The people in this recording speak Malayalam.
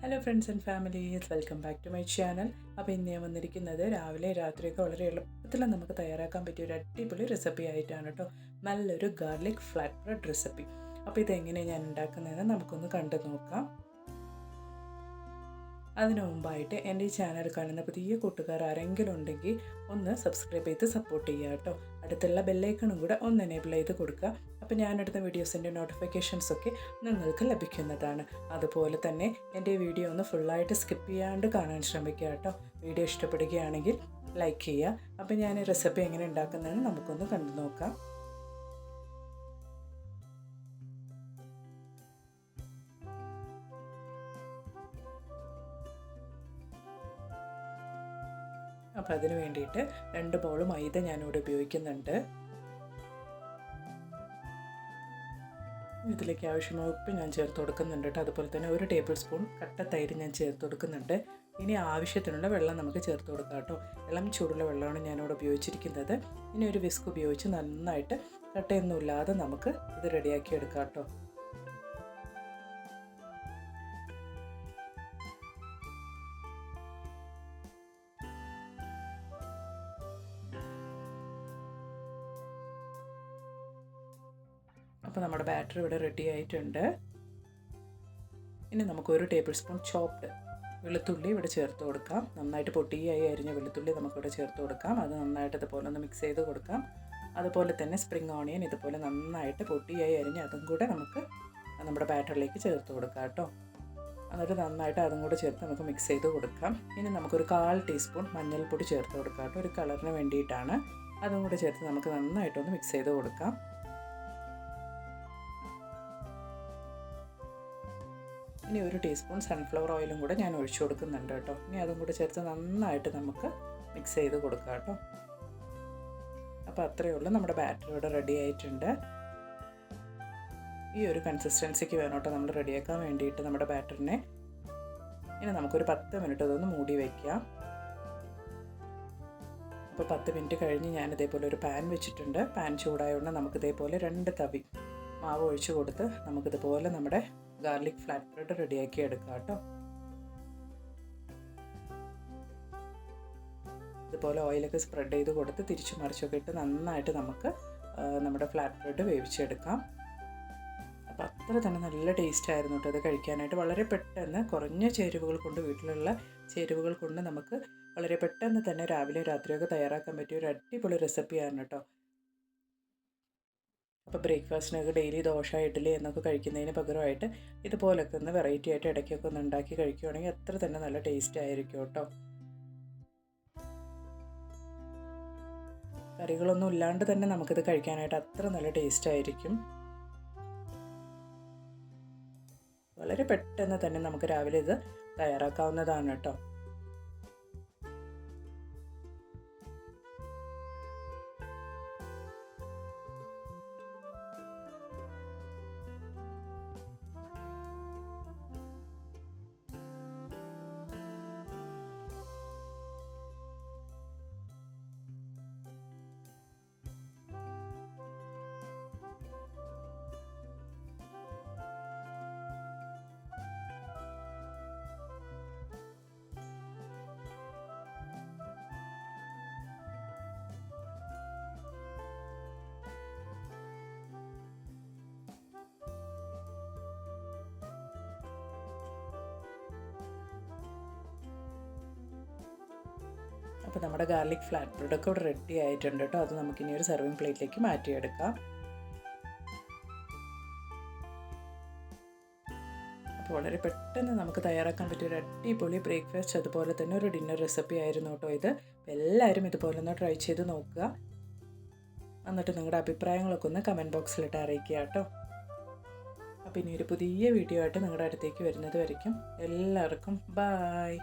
Hello friends and families, welcome back to my channel. അപ്പോൾ ഇന്ന് ഞാൻ വന്നിരിക്കുന്നത് രാവിലെ രാത്രിയൊക്കെ വളരെ എളുപ്പത്തിൽ നമുക്ക് തയ്യാറാക്കാൻ പറ്റിയ ഒരു അടിപൊളി റെസിപ്പി ആയിട്ടാണ് കേട്ടോ. നല്ലൊരു ഗാർലിക് ഫ്ലാറ്റ് ബ്രെഡ് റെസിപ്പി. അപ്പോൾ ഇതെങ്ങനെയാണ് ഞാൻ ഉണ്ടാക്കുന്നതെന്ന് നമുക്കൊന്ന് കണ്ടു നോക്കാം. അതിനു മുമ്പായിട്ട് എൻ്റെ ഈ ചാനൽ കാണുന്ന പുതിയ കൂട്ടുകാർ ആരെങ്കിലും ഉണ്ടെങ്കിൽ ഒന്ന് സബ്സ്ക്രൈബ് ചെയ്ത് സപ്പോർട്ട് ചെയ്യുക കേട്ടോ. അടുത്തുള്ള ബെല്ലൈക്കണും കൂടെ ഒന്ന് എനേബിൾ ചെയ്ത് കൊടുക്കുക. അപ്പോൾ ഞാനെടുത്ത വീഡിയോസിൻ്റെ നോട്ടിഫിക്കേഷൻസൊക്കെ നിങ്ങൾക്ക് ലഭിക്കുന്നതാണ്. അതുപോലെ തന്നെ എൻ്റെ വീഡിയോ ഒന്ന് ഫുള്ളായിട്ട് സ്കിപ്പ് ചെയ്യാണ്ട് കാണാൻ ശ്രമിക്കുക കേട്ടോ. വീഡിയോ ഇഷ്ടപ്പെടുകയാണെങ്കിൽ ലൈക്ക് ചെയ്യുക. അപ്പോൾ ഞാൻ റെസിപ്പി എങ്ങനെ ഉണ്ടാക്കുന്നതെന്ന് നമുക്കൊന്ന് കണ്ടു നോക്കാം. അപ്പോൾ അതിന് വേണ്ടിയിട്ട് 2 ബൗൾ മൈദ ഞാനിവിടെ ഉപയോഗിക്കുന്നുണ്ട്. ഇതിലേക്ക് ആവശ്യമായ ഉപ്പ് ഞാൻ ചേർത്ത് കൊടുക്കുന്നുണ്ട് കേട്ടോ. അതുപോലെ തന്നെ 1 ടേബിൾ സ്പൂൺ കട്ട തൈര് ഞാൻ ചേർത്ത് കൊടുക്കുന്നുണ്ട്. ഇനി ആവശ്യത്തിനുള്ള വെള്ളം നമുക്ക് ചേർത്ത് കൊടുക്കാം കേട്ടോ. ഇളം ചൂടുള്ള വെള്ളമാണ് ഞാനിവിടെ ഉപയോഗിച്ചിരിക്കുന്നത്. ഇനി ഒരു വിസ്ക് ഉപയോഗിച്ച് നന്നായിട്ട് കട്ടയൊന്നുമില്ലാതെ നമുക്ക് ഇത് റെഡിയാക്കി എടുക്കാം കേട്ടോ. അപ്പോൾ നമ്മുടെ ബാറ്റർ ഇവിടെ റെഡി ആയിട്ടുണ്ട്. ഇനി നമുക്ക് 1 ടേബിൾ സ്പൂൺ ചോപ്ഡ് വെളുത്തുള്ളി ഇവിടെ ചേർത്ത് കൊടുക്കാം. നന്നായിട്ട് പൊട്ടിയായി അരിഞ്ഞ വെളുത്തുള്ളി നമുക്കിവിടെ ചേർത്ത് കൊടുക്കാം. അത് നന്നായിട്ട് ഇതുപോലെ ഒന്ന് മിക്സ് ചെയ്ത് കൊടുക്കാം. അതുപോലെ തന്നെ സ്പ്രിംഗ് ഓണിയൻ ഇതുപോലെ നന്നായിട്ട് പൊട്ടിയായി അരിഞ്ഞ് അതും കൂടെ നമുക്ക് നമ്മുടെ ബാറ്ററിലേക്ക് ചേർത്ത് കൊടുക്കാം കേട്ടോ. എന്നിട്ട് നന്നായിട്ട് അതും കൂടെ ചേർത്ത് നമുക്ക് മിക്സ് ചെയ്ത് കൊടുക്കാം. ഇനി നമുക്കൊരു 1/4 ടീസ്പൂൺ മഞ്ഞൾപ്പൊടി ചേർത്ത് കൊടുക്കാം കേട്ടോ. ഒരു കളറിന് വേണ്ടിയിട്ടാണ്. അതും കൂടെ ചേർത്ത് നമുക്ക് നന്നായിട്ടൊന്ന് മിക്സ് ചെയ്ത് കൊടുക്കാം. ഇനി 1 ടീസ്പൂൺ സൺഫ്ലവർ ഓയിലും കൂടെ ഞാൻ ഒഴിച്ചു കൊടുക്കുന്നുണ്ട് കേട്ടോ. ഇനി അതും കൂടെ ചേർത്ത് നന്നായിട്ട് നമുക്ക് മിക്സ് ചെയ്ത് കൊടുക്കാം കേട്ടോ. അപ്പോൾ അത്രയേ ഉള്ളൂ, നമ്മുടെ ബാറ്റർ ഇവിടെ റെഡി ആയിട്ടുണ്ട്. ഈ ഒരു കൺസിസ്റ്റൻസിക്ക് വേണം കേട്ടോ നമ്മൾ റെഡിയാക്കാൻ വേണ്ടിയിട്ട് നമ്മുടെ ബാറ്ററിനെ. ഇനി നമുക്കൊരു 10 മിനിറ്റ് അതൊന്ന് മൂടി വയ്ക്കാം. അപ്പോൾ 10 മിനിറ്റ് കഴിഞ്ഞ് ഞാൻ ഇതേപോലെ ഒരു പാൻ വെച്ചിട്ടുണ്ട്. പാൻ ചൂടായതുകൊണ്ട് നമുക്കിതേപോലെ 2 തവി മാവ് ഒഴിച്ച് കൊടുത്ത് നമുക്കിതുപോലെ നമ്മുടെ ഗാർലിക് ഫ്ലാറ്റ് ബ്രെഡ് റെഡിയാക്കി എടുക്കാം കേട്ടോ. ഇതുപോലെ ഓയിലൊക്കെ സ്പ്രെഡ് ചെയ്ത് കൊടുത്ത് തിരിച്ചു മറിച്ചൊക്കെ ഇട്ട് നന്നായിട്ട് നമുക്ക് നമ്മുടെ ഫ്ലാറ്റ് ബ്രെഡ് വേവിച്ചെടുക്കാം. അപ്പോൾ അത്ര തന്നെ നല്ല ടേസ്റ്റ് ആയിരുന്നു കേട്ടോ അത് കഴിക്കാനായിട്ട്. വളരെ പെട്ടെന്ന് കുറഞ്ഞ ചേരുവകൾ കൊണ്ട്, വീട്ടിലുള്ള ചേരുവകൾ കൊണ്ട് നമുക്ക് വളരെ പെട്ടെന്ന് തന്നെ രാവിലെ രാത്രിയൊക്കെ തയ്യാറാക്കാൻ പറ്റിയ ഒരു അടിപൊളി റെസിപ്പിയാണ് കേട്ടോ. അപ്പോൾ ബ്രേക്ക്ഫാസ്റ്റിനൊക്കെ ഡെയിലി ദോശ, ഇഡ്ഡലി എന്നൊക്കെ കഴിക്കുന്നതിന് പകരമായിട്ട് ഇതുപോലൊക്കെ ഒന്ന് വെറൈറ്റി ആയിട്ട് ഇടയ്ക്കൊക്കെ ഒന്ന് ഉണ്ടാക്കി കഴിക്കുകയാണെങ്കിൽ അത്ര തന്നെ നല്ല ടേസ്റ്റ് ആയിരിക്കും കേട്ടോ. കറികളൊന്നും ഇല്ലാണ്ട് തന്നെ നമുക്കിത് കഴിക്കാനായിട്ട് അത്ര നല്ല ടേസ്റ്റ് ആയിരിക്കും. വളരെ പെട്ടെന്ന് തന്നെ നമുക്ക് രാവിലെ ഇത് തയ്യാറാക്കാവുന്നതാണ് കേട്ടോ. അപ്പോൾ നമ്മുടെ ഗാർലിക് ഫ്ലാറ്റ് ബ്രെഡൊക്കെ ഇവിടെ റെഡി ആയിട്ടുണ്ട് കേട്ടോ. അത് നമുക്കിനി ഒരു സെർവിങ് പ്ലേറ്റിലേക്ക് മാറ്റിയെടുക്കാം. അപ്പോൾ വളരെ പെട്ടെന്ന് നമുക്ക് തയ്യാറാക്കാൻ പറ്റിയ ഒരു അടിപൊളി ബ്രേക്ക്ഫാസ്റ്റ്, അതുപോലെ തന്നെ ഒരു ഡിന്നർ റെസിപ്പി ആയിരുന്നു കേട്ടോ ഇത്. എല്ലാവരും ഇതുപോലെ ഒന്ന് ട്രൈ ചെയ്ത് നോക്കുക. എന്നിട്ട് നിങ്ങളുടെ അഭിപ്രായങ്ങളൊക്കെ ഒന്ന് കമൻറ്റ് ബോക്സിലിട്ട് അറിയിക്കുക കേട്ടോ. അപ്പോൾ ഇനി ഒരു പുതിയ വീഡിയോ ആയിട്ട് നിങ്ങളുടെ അടുത്തേക്ക് വരുന്നത് വരയ്ക്കും എല്ലാവർക്കും ബായ്.